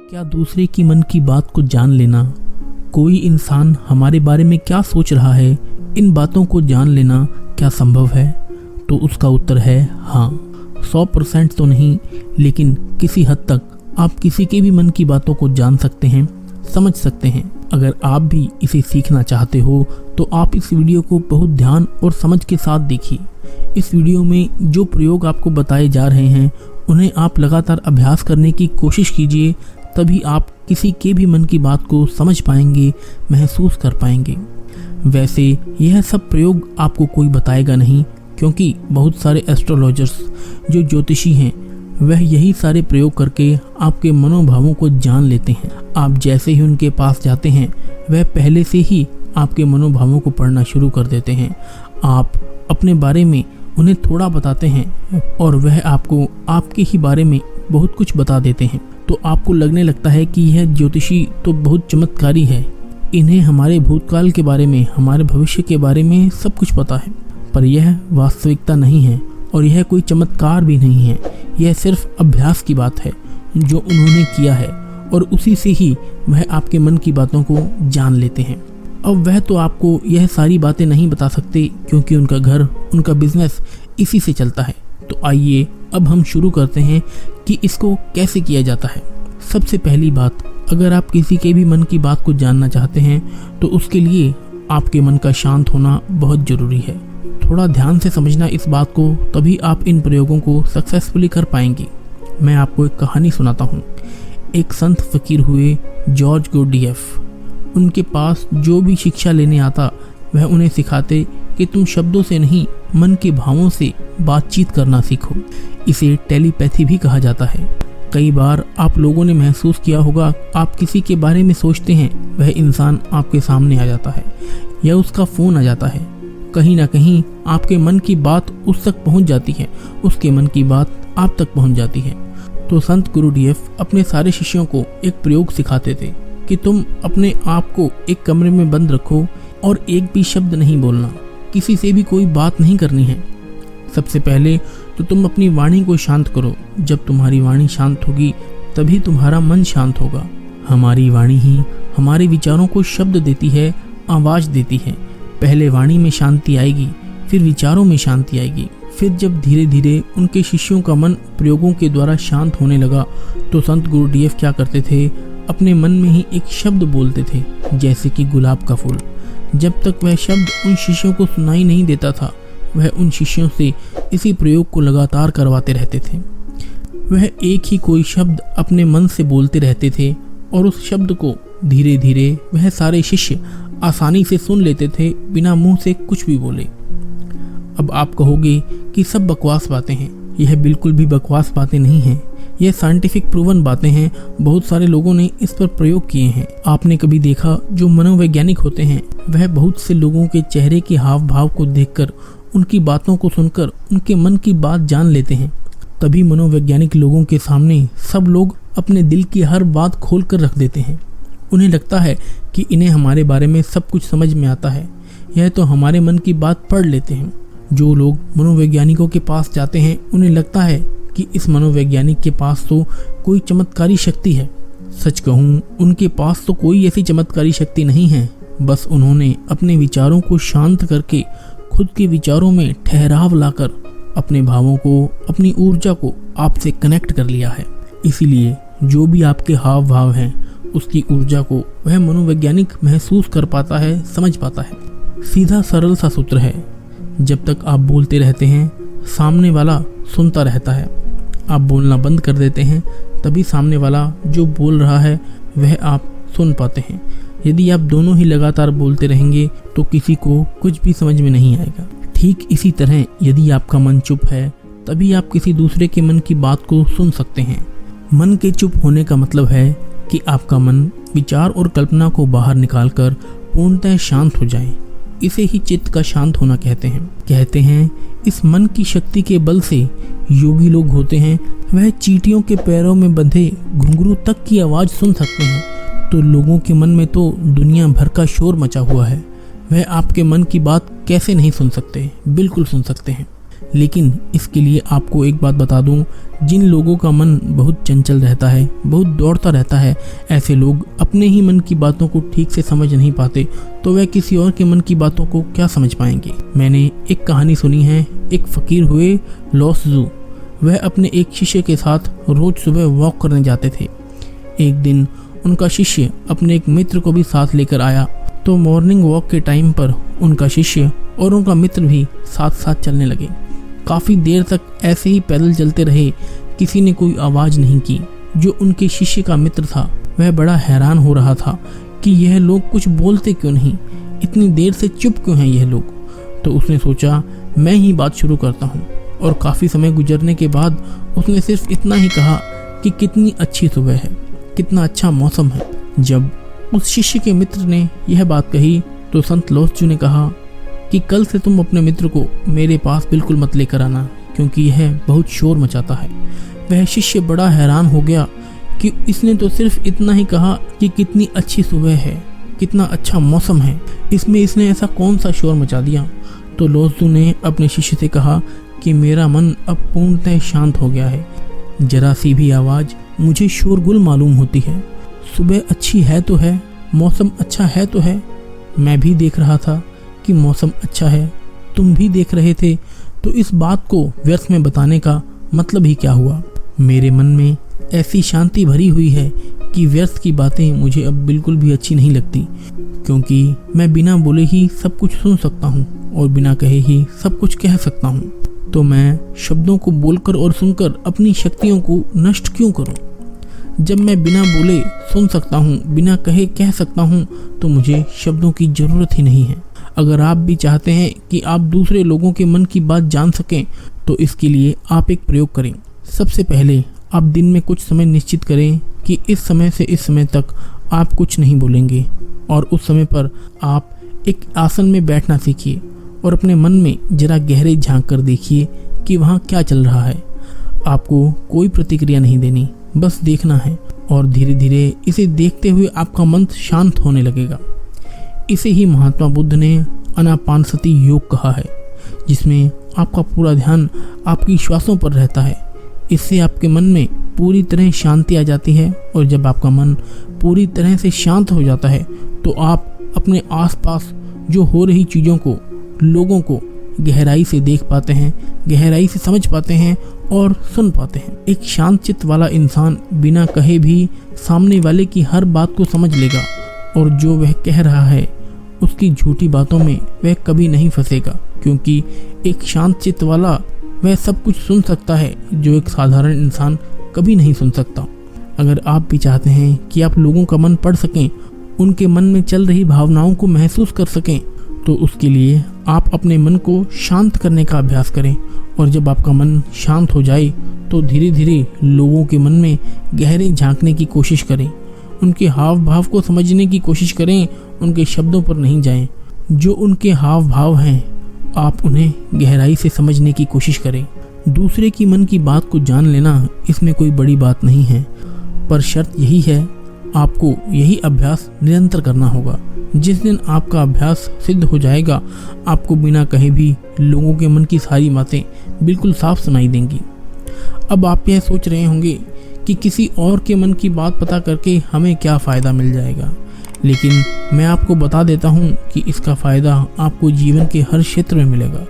क्या दूसरे की मन की बात को जान लेना, कोई इंसान हमारे बारे में क्या सोच रहा है, इन बातों को जान लेना क्या संभव है? तो उसका उत्तर है हाँ। 100% तो नहीं, लेकिन किसी हद तक आप किसी के भी मन की बातों को जान सकते हैं, समझ सकते हैं। अगर आप भी इसे सीखना चाहते हो तो आप इस वीडियो को बहुत ध्यान और समझ के साथ देखिए। इस वीडियो में जो प्रयोग आपको बताए जा रहे हैं उन्हें आप लगातार अभ्यास करने की कोशिश कीजिए, तभी आप किसी के भी मन की बात को समझ पाएंगे, महसूस कर पाएंगे। वैसे यह सब प्रयोग आपको कोई बताएगा नहीं, क्योंकि बहुत सारे एस्ट्रोलॉजर्स जो ज्योतिषी हैं वह यही सारे प्रयोग करके आपके मनोभावों को जान लेते हैं। आप जैसे ही उनके पास जाते हैं वह पहले से ही आपके मनोभावों को पढ़ना शुरू कर देते हैं। आप अपने बारे में उन्हें थोड़ा बताते हैं और वह आपको आपके ही बारे में बहुत कुछ बता देते हैं। तो आपको लगने लगता है कि यह ज्योतिषी तो बहुत चमत्कारी है, इन्हें हमारे भूतकाल के बारे में, हमारे भविष्य के बारे में सब कुछ पता है। पर यह वास्तविकता नहीं है और यह कोई चमत्कार भी नहीं है। यह सिर्फ अभ्यास की बात है जो उन्होंने किया है और उसी से ही वह आपके मन की बातों को जान लेते हैं। अब वह तो आपको यह सारी बातें नहीं बता सकते, क्योंकि उनका घर, उनका बिजनेस इसी से चलता है। तो आइए अब हम शुरू करते हैं कि इसको कैसे किया जाता है। सबसे पहली बात, अगर आप किसी के भी मन की बात को जानना चाहते हैं तो उसके लिए आपके मन का शांत होना बहुत ज़रूरी है। थोड़ा ध्यान से समझना इस बात को, तभी आप इन प्रयोगों को सक्सेसफुली कर पाएंगे। मैं आपको एक कहानी सुनाता हूँ। एक संत फकीर हुए जॉर्ज गुरडिएफ। उनके पास जो भी शिक्षा लेने आता वह उन्हें सिखाते कि तुम शब्दों से नहीं, मन के भावों से बातचीत करना सीखो। इसे टेलीपैथी भी कहा जाता है। कई बार आप लोगों ने महसूस किया होगा, आप किसी के बारे में सोचते हैं, वह इंसान आपके सामने आ जाता है या उसका फ़ोन आ जाता है। कहीं ना कहीं आपके मन की बात उस तक पहुंच जाती है, उसके मन की बात आप तक पहुंच जाती है। तो संत गुरुडीएफ अपने सारे शिष्यों को एक प्रयोग सिखाते थे कि तुम अपने आप को एक कमरे में बंद रखो और एक भी शब्द नहीं बोलना, किसी से भी कोई बात नहीं करनी है। सबसे पहले तो तुम अपनी वाणी को शांत करो। जब तुम्हारी वाणी शांत होगी तभी तुम्हारा मन शांत होगा। हमारी वाणी ही हमारे विचारों को शब्द देती है, आवाज़ देती है। पहले वाणी में शांति आएगी, फिर विचारों में शांति आएगी। फिर जब धीरे धीरे उनके शिष्यों का मन प्रयोगों के द्वारा शांत होने लगा तो संत गुरुडीएफ क्या करते थे, अपने मन में ही एक शब्द बोलते थे, जैसे कि गुलाब का फूल। जब तक वह शब्द उन शिष्यों को सुनाई नहीं देता था, वह उन शिष्यों से इसी प्रयोग को लगातार करवाते रहते थे। वह एक ही कोई शब्द अपने मन से बोलते रहते थे और उस शब्द को धीरे धीरे वह सारे शिष्य आसानी से सुन लेते थे, बिना मुंह से कुछ भी बोले। अब आप कहोगे कि सब बकवास बातें हैं। यह बिल्कुल भी बकवास बातें नहीं हैं। यह साइंटिफिक प्रूवन बातें हैं। बहुत सारे लोगों ने इस पर प्रयोग किए हैं। आपने कभी देखा, जो मनोवैज्ञानिक होते हैं वह बहुत से लोगों के चेहरे के हाव भाव को देखकर, उनकी बातों को सुनकर उनके मन की बात जान लेते हैं। तभी मनोवैज्ञानिक लोगों के सामने सब लोग अपने दिल की हर बात खोल कर रख देते हैं। उन्हें लगता है कि इन्हें हमारे बारे में सब कुछ समझ में आता है, यह तो हमारे मन की बात पढ़ लेते हैं। जो लोग मनोवैज्ञानिकों के पास जाते हैं उन्हें लगता है कि इस मनोवैज्ञानिक के पास तो कोई चमत्कारी शक्ति है। सच कहूँ, उनके पास तो कोई ऐसी चमत्कारी शक्ति नहीं है। बस उन्होंने अपने विचारों को शांत करके, खुद के विचारों में ठहराव लाकर अपने भावों को, अपनी ऊर्जा को आपसे कनेक्ट कर लिया है। इसीलिए जो भी आपके हाव भाव हैं, उसकी ऊर्जा को वह मनोवैज्ञानिक महसूस कर पाता है, समझ पाता है। सीधा सरल सा सूत्र है, जब तक आप बोलते रहते हैं सामने वाला सुनता रहता है। आप बोलना बंद कर देते हैं तभी सामने वाला जो बोल रहा है वह आप सुन पाते हैं। यदि आप दोनों ही लगातार बोलते रहेंगे तो किसी को कुछ भी समझ में नहीं आएगा। ठीक इसी तरह यदि आपका मन चुप है तभी आप किसी दूसरे के मन की बात को सुन सकते हैं। मन के चुप होने का मतलब है कि आपका मन विचार और कल्पना को बाहर निकालकर पूर्णतः शांत हो जाए। इसे ही चित्त का शांत होना कहते हैं इस मन की शक्ति के बल से योगी लोग होते हैं, वह चींटियों के पैरों में बंधे घुंघरू तक की आवाज़ सुन सकते हैं। तो लोगों के मन में तो दुनिया भर का शोर मचा हुआ है, वह आपके मन की बात कैसे नहीं सुन सकते? बिल्कुल सुन सकते हैं। लेकिन इसके लिए आपको एक बात बता दूं, जिन लोगों का मन बहुत चंचल रहता है, बहुत दौड़ता रहता है, ऐसे लोग अपने ही मन की बातों को ठीक से समझ नहीं पाते, तो वह किसी और के मन की बातों को क्या समझ पाएंगे। मैंने एक कहानी सुनी है। एक फकीर हुए लोत्सु। वह अपने एक शिष्य के साथ रोज सुबह वॉक करने जाते थे। एक दिन उनका शिष्य अपने एक मित्र को भी साथ लेकर आया, तो मॉर्निंग वॉक के टाइम पर उनका शिष्य और उनका मित्र भी साथ साथ चलने लगे। काफी देर तक ऐसे ही पैदल चलते रहे। किसी ने कोई आवाज नहीं की। जो उनके शिष्य का मित्र था वह बड़ा हैरान हो रहा था कि यह लोग कुछ बोलते क्यों नहीं, इतनी देर से चुप क्यों हैं यह लोग। तो उसने सोचा मैं ही बात शुरू करता हूँ, और काफी समय गुजरने के बाद उसने सिर्फ इतना ही कहा कि कितनी अच्छी सुबह है, कितना अच्छा मौसम है। जब उस शिष्य के मित्र ने यह बात कही तो संत लोत्सु ने कहा कि कल से तुम अपने मित्र को मेरे पास बिल्कुल मत लेकर आना, क्योंकि यह बहुत शोर मचाता है। वह शिष्य बड़ा हैरान हो गया कि इसने तो सिर्फ इतना ही कहा कि कितनी अच्छी सुबह है, कितना अच्छा मौसम है, इसमें इसने ऐसा कौन सा शोर मचा दिया। तो लोत्सु ने अपने शिष्य से कहा कि मेरा मन अब पूर्णतः शांत हो गया है। जरा सी भी आवाज मुझे शोरगुल मालूम होती है। सुबह अच्छी है तो है, मौसम अच्छा है तो है। मैं भी देख रहा था कि मौसम अच्छा है, तुम भी देख रहे थे, तो इस बात को व्यर्थ में बताने का मतलब ही क्या हुआ। मेरे मन में ऐसी शांति भरी हुई है कि व्यर्थ की बातें मुझे अब बिल्कुल भी अच्छी नहीं लगती, क्योंकि मैं बिना बोले ही सब कुछ सुन सकता हूँ और बिना कहे ही सब कुछ कह सकता हूँ। तो मैं शब्दों को बोलकर और सुनकर अपनी शक्तियों को नष्ट क्यों करूँ। जब मैं बिना बोले सुन सकता हूँ, बिना कहे कह सकता हूँ, तो मुझे शब्दों की जरूरत ही नहीं है। अगर आप भी चाहते हैं कि आप दूसरे लोगों के मन की बात जान सकें, तो इसके लिए आप एक प्रयोग करें। सबसे पहले आप दिन में कुछ समय निश्चित करें कि इस समय से इस समय तक आप कुछ नहीं बोलेंगे, और उस समय पर आप एक आसन में बैठना सीखिए और अपने मन में जरा गहरे झांक कर देखिए कि वहाँ क्या चल रहा है। आपको कोई प्रतिक्रिया नहीं देनी, बस देखना है, और धीरे धीरे इसे देखते हुए आपका मन शांत होने लगेगा। इसे ही महात्मा बुद्ध ने आनापानसति योग कहा है, जिसमें आपका पूरा ध्यान आपकी श्वासों पर रहता है। इससे आपके मन में पूरी तरह शांति आ जाती है, और जब आपका मन पूरी तरह से शांत हो जाता है तो आप अपने आसपास जो हो रही चीज़ों को, लोगों को गहराई से देख पाते हैं, गहराई से समझ पाते हैं और सुन पाते हैं। एक शांत चित्त वाला इंसान बिना कहे भी सामने वाले की हर बात को समझ लेगा, और जो वह कह रहा है उसकी झूठी बातों में वह कभी नहीं फंसेगा, क्योंकि एक शांत चित्त वाला वह सब कुछ सुन सकता है जो एक साधारण इंसान कभी नहीं सुन सकता। अगर आप भी चाहते हैं कि आप लोगों का मन पढ़ सकें, उनके मन में चल रही भावनाओं को महसूस कर सकें, तो उसके लिए आप अपने मन को शांत करने का अभ्यास करें। और जब आपका मन शांत हो जाए तो धीरे धीरे लोगों के मन में गहरे झांकने की कोशिश करें, उनके हाव भाव को समझने की कोशिश करें, उनके शब्दों पर नहीं जाएं। जो उनके हाव भाव हैं आप उन्हें गहराई से समझने की कोशिश करें। दूसरे की मन की बात को जान लेना इसमें कोई बड़ी बात नहीं है, पर शर्त यही है, आपको यही अभ्यास निरंतर करना होगा। जिस दिन आपका अभ्यास सिद्ध हो जाएगा, आपको बिना कहे भी लोगों के मन की सारी बातें बिल्कुल साफ सुनाई देंगी। अब आप यह सोच रहे होंगे कि किसी और के मन की बात पता करके हमें क्या फ़ायदा मिल जाएगा, लेकिन मैं आपको बता देता हूँ कि इसका फ़ायदा आपको जीवन के हर क्षेत्र में मिलेगा।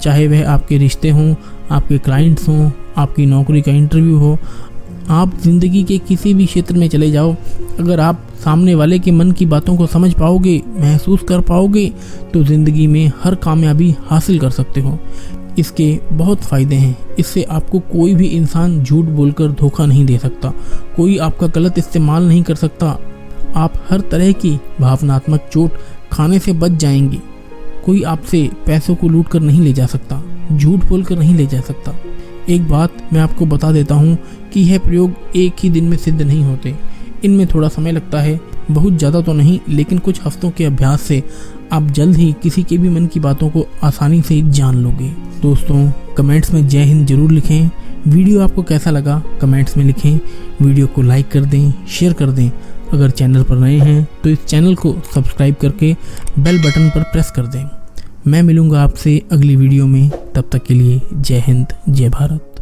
चाहे वह आपके रिश्ते हों, आपके क्लाइंट्स हों, आपकी नौकरी का इंटरव्यू हो, आप ज़िंदगी के किसी भी क्षेत्र में चले जाओ, अगर आप सामने वाले के मन की बातों को समझ पाओगे, महसूस कर पाओगे, तो ज़िंदगी में हर कामयाबी हासिल कर सकते हो। इसके बहुत फ़ायदे हैं। इससे आपको कोई भी इंसान झूठ बोलकर धोखा नहीं दे सकता, कोई आपका गलत इस्तेमाल नहीं कर सकता। आप हर तरह की भावनात्मक चोट खाने से बच जाएंगे। कोई आपसे पैसों को लूट कर नहीं ले जा सकता, झूठ बोलकर नहीं ले जा सकता। एक बात मैं आपको बता देता हूँ कि यह प्रयोग एक ही दिन में सिद्ध नहीं होते, इनमें थोड़ा समय लगता है, बहुत ज़्यादा तो नहीं, लेकिन कुछ हफ्तों के अभ्यास से आप जल्द ही किसी के भी मन की बातों को आसानी से जान लोगे। दोस्तों, कमेंट्स में जय हिंद जरूर लिखें। वीडियो आपको कैसा लगा कमेंट्स में लिखें। वीडियो को लाइक कर दें, शेयर कर दें। अगर चैनल पर नए हैं तो इस चैनल को सब्सक्राइब करके बेल बटन पर प्रेस कर दें। मैं मिलूंगा आपसे अगली वीडियो में, तब तक के लिए जय हिंद, जय भारत।